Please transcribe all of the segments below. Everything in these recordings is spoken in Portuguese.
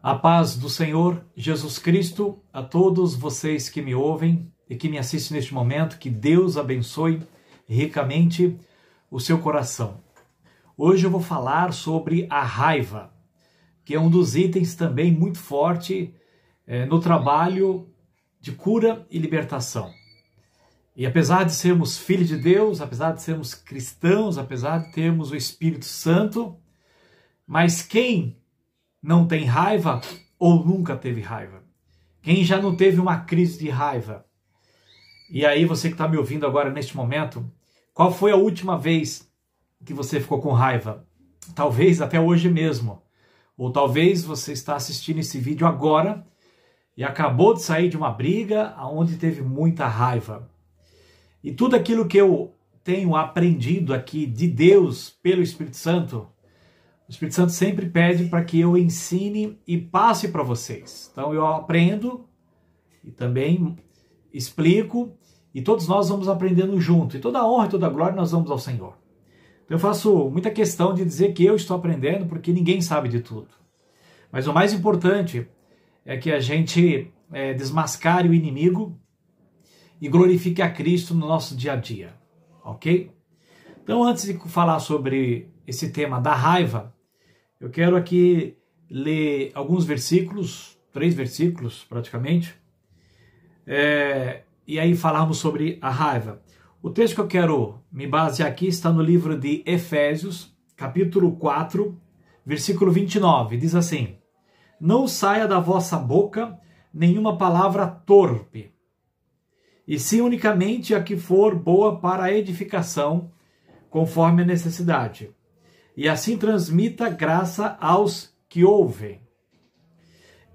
A paz do Senhor Jesus Cristo a todos vocês que me ouvem e que me assistem neste momento, que Deus abençoe ricamente o seu coração. Hoje eu vou falar sobre a raiva, que é um dos itens também muito forte no trabalho de cura e libertação. E apesar de sermos filhos de Deus, apesar de sermos cristãos, apesar de termos o Espírito Santo, mas quem não tem raiva ou nunca teve raiva? Quem já não teve uma crise de raiva? E aí você que está me ouvindo agora neste momento, qual foi a última vez que você ficou com raiva? Talvez até hoje mesmo. Ou talvez você está assistindo esse vídeo agora e acabou de sair de uma briga onde teve muita raiva. E tudo aquilo que eu tenho aprendido aqui de Deus pelo Espírito Santo, o Espírito Santo sempre pede para que eu ensine e passe para vocês. Então eu aprendo e também explico e todos nós vamos aprendendo junto. E toda a honra e toda a glória nós damos ao Senhor. Então eu faço muita questão de dizer que eu estou aprendendo porque ninguém sabe de tudo. Mas o mais importante é que a gente desmascare o inimigo e glorifique a Cristo no nosso dia a dia. Ok? Então antes de falar sobre esse tema da raiva, eu quero aqui ler alguns versículos, 3 versículos praticamente, e aí falarmos sobre a raiva. O texto que eu quero me basear aqui está no livro de Efésios, capítulo 4, versículo 29, diz assim: não saia da vossa boca nenhuma palavra torpe, e sim unicamente a que for boa para a edificação, conforme a necessidade. E assim transmita graça aos que ouvem.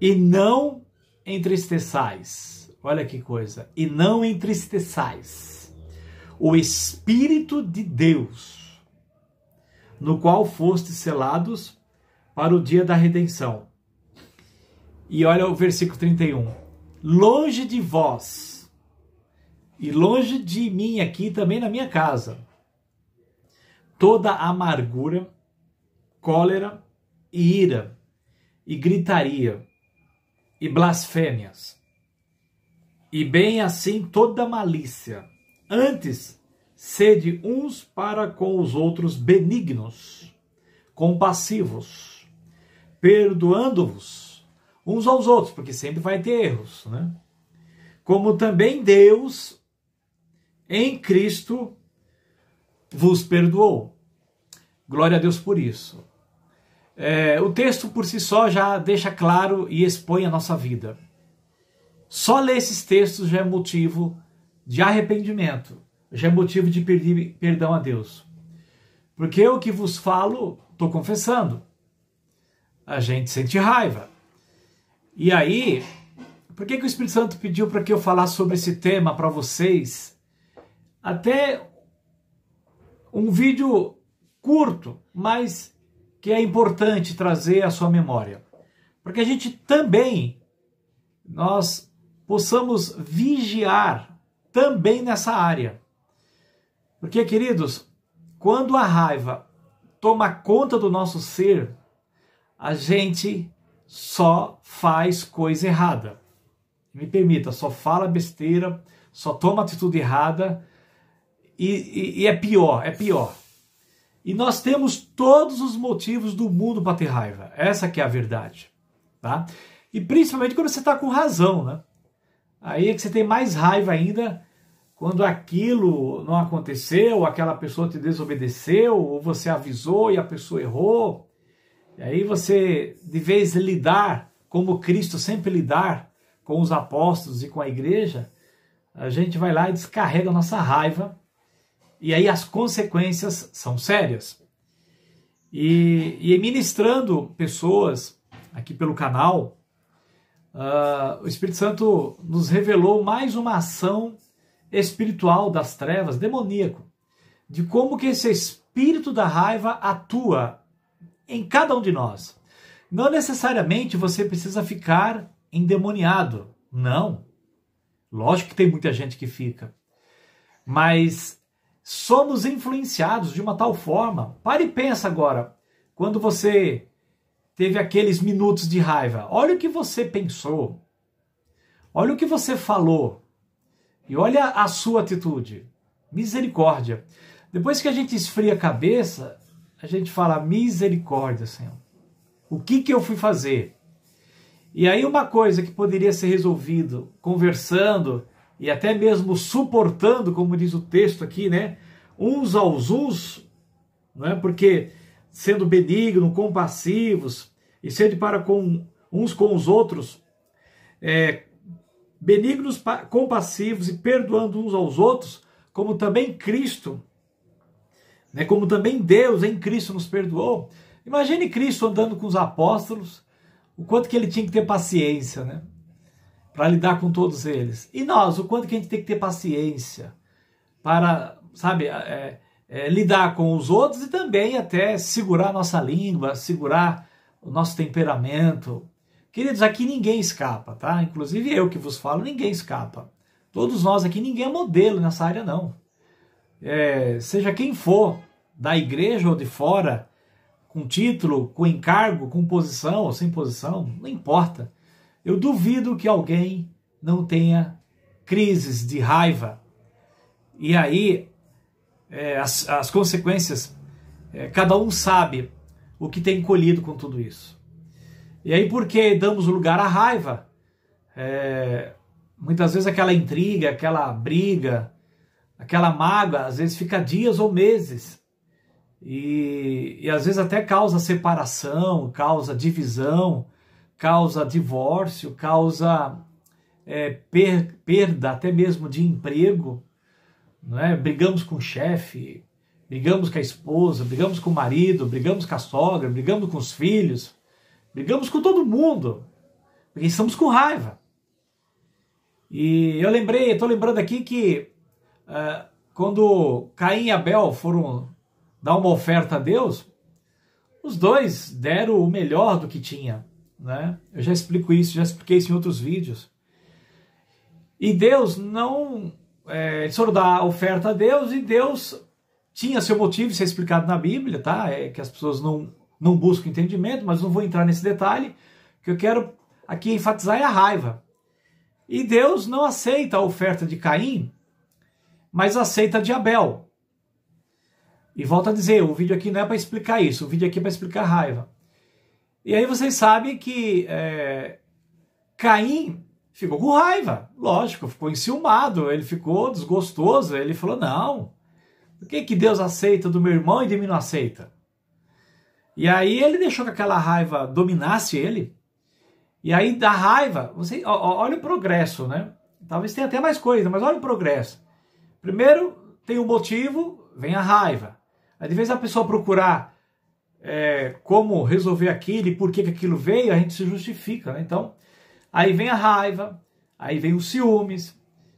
E não entristeçais. Olha que coisa. E não entristeçais o Espírito de Deus, no qual fostes selados para o dia da redenção. E olha o versículo 31. Longe de vós, e longe de mim aqui também na minha casa, toda amargura, cólera e ira, e gritaria, e blasfêmias, e bem assim toda malícia. Antes, sede uns para com os outros benignos, compassivos, perdoando-vos uns aos outros, porque sempre vai ter erros, né? Como também Deus, em Cristo, vos perdoou. Glória a Deus por isso. O texto por si só já deixa claro e expõe a nossa vida. Só ler esses textos já é motivo de arrependimento, já é motivo de pedir perdão a Deus. Porque eu que vos falo, estou confessando. A gente sente raiva. E aí, por que o Espírito Santo pediu para que eu falasse sobre esse tema para vocês? Até um vídeo curto, mas que é importante trazer à sua memória. Porque a gente também, nós possamos vigiar também nessa área. Porque, queridos, quando a raiva toma conta do nosso ser, a gente só faz coisa errada. Me permita, só fala besteira, só toma atitude errada, e é pior, é pior. E nós temos todos os motivos do mundo para ter raiva. Essa que é a verdade. Tá? E principalmente quando você está com razão, né? Aí é que você tem mais raiva ainda quando aquilo não aconteceu, aquela pessoa te desobedeceu, ou você avisou e a pessoa errou. E aí você, de vez de lidar, como Cristo sempre lidar com os apóstolos e com a igreja, a gente vai lá e descarrega a nossa raiva. E aí as consequências são sérias. E ministrando pessoas aqui pelo canal, o Espírito Santo nos revelou mais uma ação espiritual das trevas, demoníaco, de como que esse espírito da raiva atua em cada um de nós. Não necessariamente você precisa ficar endemoniado. Não. Lógico que tem muita gente que fica. Mas somos influenciados de uma tal forma. Pare e pensa agora. Quando você teve aqueles minutos de raiva. Olha o que você pensou. Olha o que você falou. E olha a sua atitude. Misericórdia. Depois que a gente esfria a cabeça, a gente fala, misericórdia, Senhor. O que eu fui fazer? E aí uma coisa que poderia ser resolvido conversando e até mesmo suportando, como diz o texto aqui, né? Uns aos uns, não é? Porque sendo benignos, compassivos e sendo para com uns com os outros, benignos, compassivos e perdoando uns aos outros, como também Cristo, né? Como também Deus em Cristo nos perdoou. Imagine Cristo andando com os apóstolos, o quanto que ele tinha que ter paciência, né? Para lidar com todos eles. E nós, o quanto que a gente tem que ter paciência para, sabe, lidar com os outros e também até segurar a nossa língua, segurar o nosso temperamento. Queridos, aqui ninguém escapa, tá? Inclusive eu que vos falo, ninguém escapa. Todos nós aqui, ninguém é modelo nessa área, não. Seja quem for, da igreja ou de fora, com título, com encargo, com posição ou sem posição, não importa. Eu duvido que alguém não tenha crises de raiva. E aí, as consequências, cada um sabe o que tem colhido com tudo isso. E aí, porque damos lugar à raiva, muitas vezes aquela intriga, aquela briga, aquela mágoa, às vezes fica dias ou meses. E às vezes até causa separação, causa divisão, causa divórcio, causa perda até mesmo de emprego. Não é? Brigamos com o chefe, brigamos com a esposa, brigamos com o marido, brigamos com a sogra, brigamos com os filhos, brigamos com todo mundo, porque estamos com raiva. E estou lembrando aqui que quando Caim e Abel foram dar uma oferta a Deus, os dois deram o melhor do que tinha, né? Eu já explico isso, já expliquei isso em outros vídeos. E Deus não... eles foram dar a oferta a Deus e Deus tinha seu motivo, isso é explicado na Bíblia, tá? Que as pessoas não buscam entendimento, mas não vou entrar nesse detalhe. O que eu quero aqui enfatizar é a raiva. E Deus não aceita a oferta de Caim, mas aceita a de Abel. E volto a dizer, o vídeo aqui não é para explicar isso, o vídeo aqui é para explicar a raiva. E aí vocês sabem que Caim ficou com raiva, lógico, ficou enciumado, ele ficou desgostoso, ele falou, não, por que Deus aceita do meu irmão e de mim não aceita? E aí ele deixou que aquela raiva dominasse ele, e aí da raiva, olha o progresso, né? Talvez tenha até mais coisa, mas olha o progresso. Primeiro tem o motivo, vem a raiva. Aí de vez a pessoa procurar como resolver aquilo e por que aquilo veio, a gente se justifica, né? Então, aí vem a raiva, aí vem os ciúmes,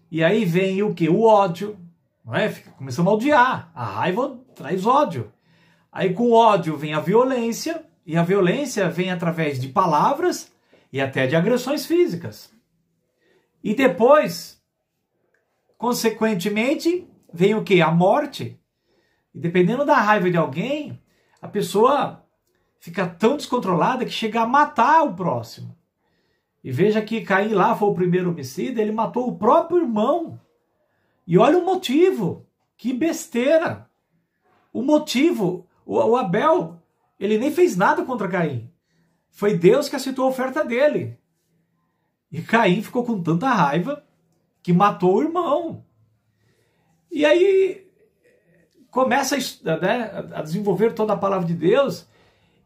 e aí vem o quê? O ódio, não é? Começamos a odiar, a raiva traz ódio. Aí com ódio vem a violência, e a violência vem através de palavras e até de agressões físicas. E depois, consequentemente, vem o quê? A morte. E dependendo da raiva de alguém, a pessoa fica tão descontrolada que chega a matar o próximo. E veja que Caim lá foi o primeiro homicida, ele matou o próprio irmão. E olha o motivo, que besteira. O motivo, o Abel, ele nem fez nada contra Caim. Foi Deus que aceitou a oferta dele. E Caim ficou com tanta raiva que matou o irmão. E aí começa a desenvolver toda a palavra de Deus,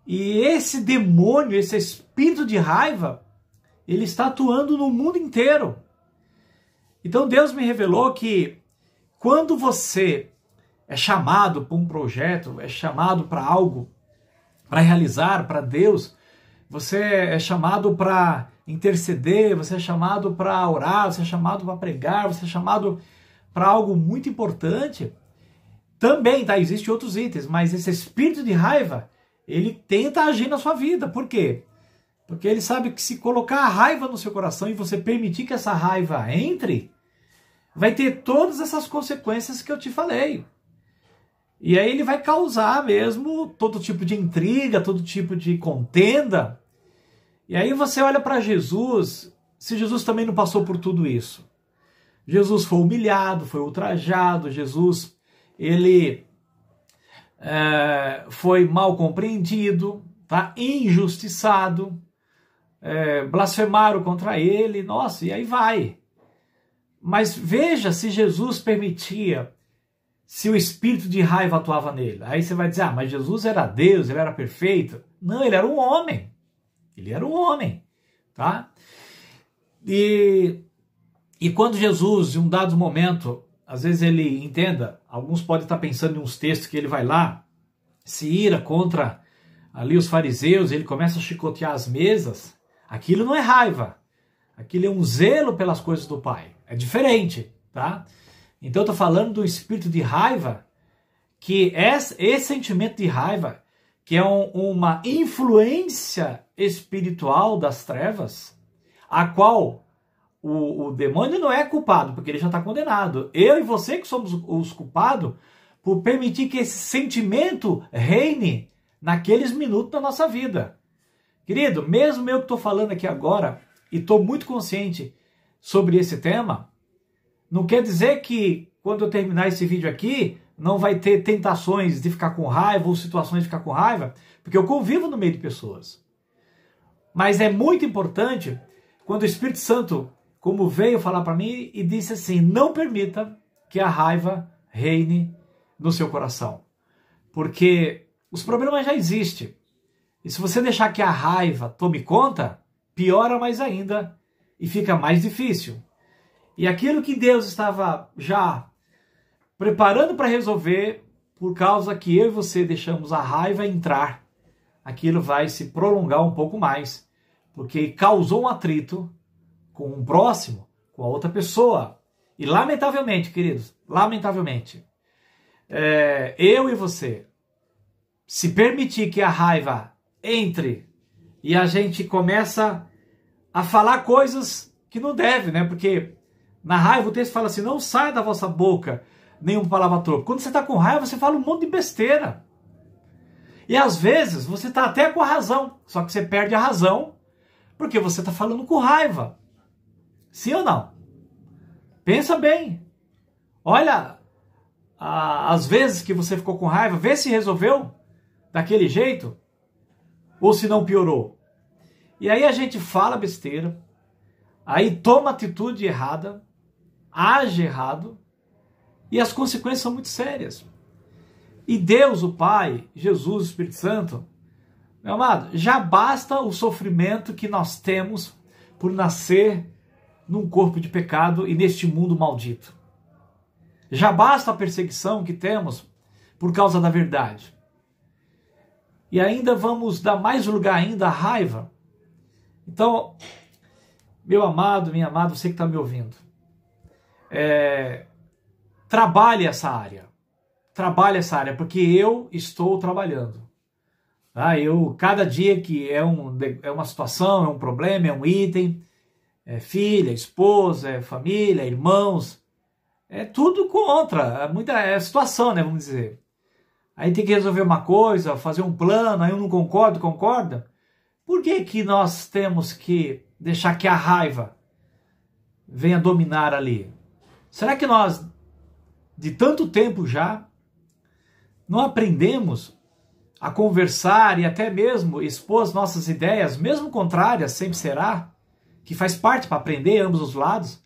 e esse demônio, esse espírito de raiva, ele está atuando no mundo inteiro. Então Deus me revelou que quando você é chamado para um projeto, é chamado para algo, para realizar para Deus, você é chamado para interceder, você é chamado para orar, você é chamado para pregar, você é chamado para algo muito importante. Também, tá? Existem outros itens, mas esse espírito de raiva, ele tenta agir na sua vida. Por quê? Porque ele sabe que se colocar a raiva no seu coração e você permitir que essa raiva entre, vai ter todas essas consequências que eu te falei. E aí ele vai causar mesmo todo tipo de intriga, todo tipo de contenda. E aí você olha para Jesus, se Jesus também não passou por tudo isso. Jesus foi humilhado, foi ultrajado, Jesus ele foi mal compreendido, tá? Injustiçado, blasfemaram contra ele, nossa, e aí vai. Mas veja se Jesus permitia, se o espírito de raiva atuava nele. Aí você vai dizer, mas Jesus era Deus, ele era perfeito. Não, ele era um homem. Ele era um homem, tá? E quando Jesus, em um dado momento, às vezes ele entenda, alguns podem estar pensando em uns textos que ele vai lá, se ira contra ali os fariseus, ele começa a chicotear as mesas, aquilo não é raiva, aquilo é um zelo pelas coisas do Pai, é diferente, tá? Então eu estou falando do espírito de raiva, que esse sentimento de raiva, que é uma influência espiritual das trevas, a qual o demônio não é culpado, porque ele já está condenado. Eu e você que somos os culpados por permitir que esse sentimento reine naqueles minutos da nossa vida. Querido, mesmo eu que estou falando aqui agora, e estou muito consciente sobre esse tema, não quer dizer que quando eu terminar esse vídeo aqui, não vai ter tentações de ficar com raiva ou situações de ficar com raiva, porque eu convivo no meio de pessoas. Mas é muito importante quando o Espírito Santo, como veio falar para mim e disse assim, não permita que a raiva reine no seu coração. Porque os problemas já existem. E se você deixar que a raiva tome conta, piora mais ainda e fica mais difícil. E aquilo que Deus estava já preparando para resolver, por causa que eu e você deixamos a raiva entrar, aquilo vai se prolongar um pouco mais, porque causou um atrito com um próximo, com a outra pessoa. E lamentavelmente, queridos, lamentavelmente, eu e você, se permitir que a raiva entre e a gente começa a falar coisas que não deve, né? Porque na raiva o texto fala assim, não sai da vossa boca nenhuma palavra torpe. Quando você está com raiva, você fala um monte de besteira. E às vezes você está até com a razão, só que você perde a razão porque você está falando com raiva. Sim ou não? Pensa bem. Olha, as vezes que você ficou com raiva, vê se resolveu daquele jeito ou se não piorou. E aí a gente fala besteira, aí toma atitude errada, age errado, e as consequências são muito sérias. E Deus, o Pai, Jesus, o Espírito Santo, meu amado, já basta o sofrimento que nós temos por nascer num corpo de pecado e neste mundo maldito. Já basta a perseguição que temos por causa da verdade. E ainda vamos dar mais lugar ainda à raiva. Então, meu amado, minha amada, você que está me ouvindo, trabalhe essa área. Trabalhe essa área, porque eu estou trabalhando. Tá? Cada dia que é uma situação, é um problema, é um item, é filha, esposa, é família, irmãos, é tudo contra, é situação, né, vamos dizer. Aí tem que resolver uma coisa, fazer um plano, aí eu não concordo, concorda? Por que nós temos que deixar que a raiva venha dominar ali? Será que nós, de tanto tempo já, não aprendemos a conversar e até mesmo expor as nossas ideias, mesmo contrárias, sempre será, que faz parte para aprender ambos os lados?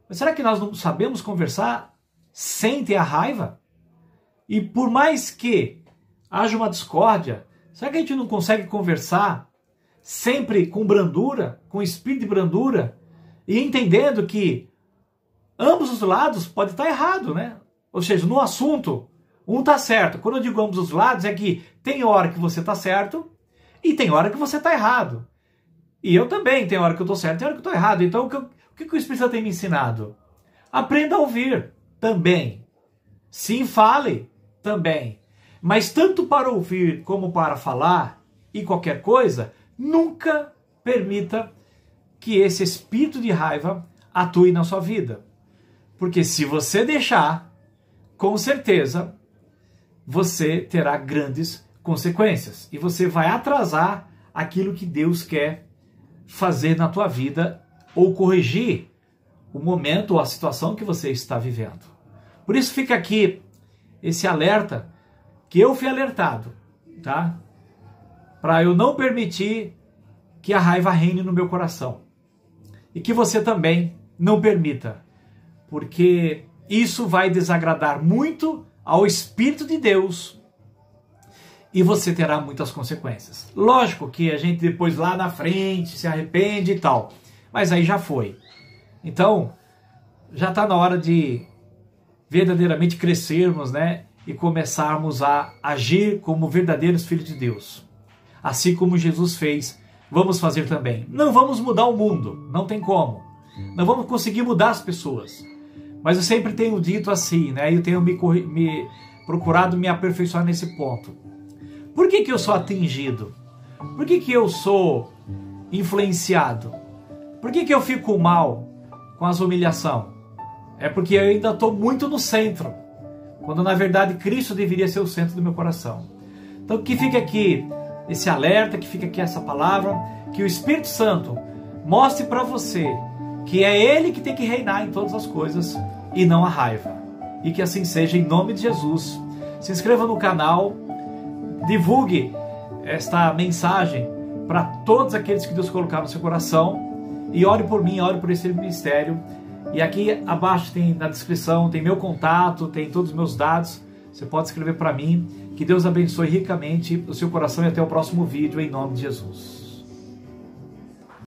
Mas será que nós não sabemos conversar sem ter a raiva? E por mais que haja uma discórdia, será que a gente não consegue conversar sempre com brandura, com espírito de brandura, e entendendo que ambos os lados podem estar errado, né? Ou seja, no assunto, um está certo. Quando eu digo ambos os lados, é que tem hora que você está certo e tem hora que você está errado. E eu também, tem hora que eu estou certo e tem hora que eu estou errado. Então, o que o Espírito Santo tem me ensinado? Aprenda a ouvir também. Sim, fale também. Mas tanto para ouvir como para falar e qualquer coisa, nunca permita que esse espírito de raiva atue na sua vida. Porque se você deixar, com certeza, você terá grandes consequências e você vai atrasar aquilo que Deus quer fazer na tua vida ou corrigir o momento ou a situação que você está vivendo. Por isso fica aqui esse alerta que eu fui alertado, tá? Para eu não permitir que a raiva reine no meu coração. E que você também não permita, porque isso vai desagradar muito ao Espírito de Deus e você terá muitas consequências. Lógico que a gente depois lá na frente se arrepende e tal, mas aí já foi. Então, já está na hora de verdadeiramente crescermos, né? E começarmos a agir como verdadeiros filhos de Deus. Assim como Jesus fez, vamos fazer também. Não vamos mudar o mundo, não tem como. Não vamos conseguir mudar as pessoas. Mas eu sempre tenho dito assim, né? Eu tenho me procurado me aperfeiçoar nesse ponto. Por que eu sou atingido? Por que eu sou influenciado? Por que eu fico mal com as humilhações? É porque eu ainda estou muito no centro, quando na verdade Cristo deveria ser o centro do meu coração. Então que fica aqui esse alerta, que fica aqui essa palavra, que o Espírito Santo mostre para você que é Ele que tem que reinar em todas as coisas e não a raiva. E que assim seja em nome de Jesus. Se inscreva no canal, divulgue esta mensagem para todos aqueles que Deus colocar no seu coração e ore por mim, ore por esse ministério. E aqui abaixo tem na descrição, tem meu contato, tem todos os meus dados. Você pode escrever para mim. Que Deus abençoe ricamente o seu coração e até o próximo vídeo, em nome de Jesus.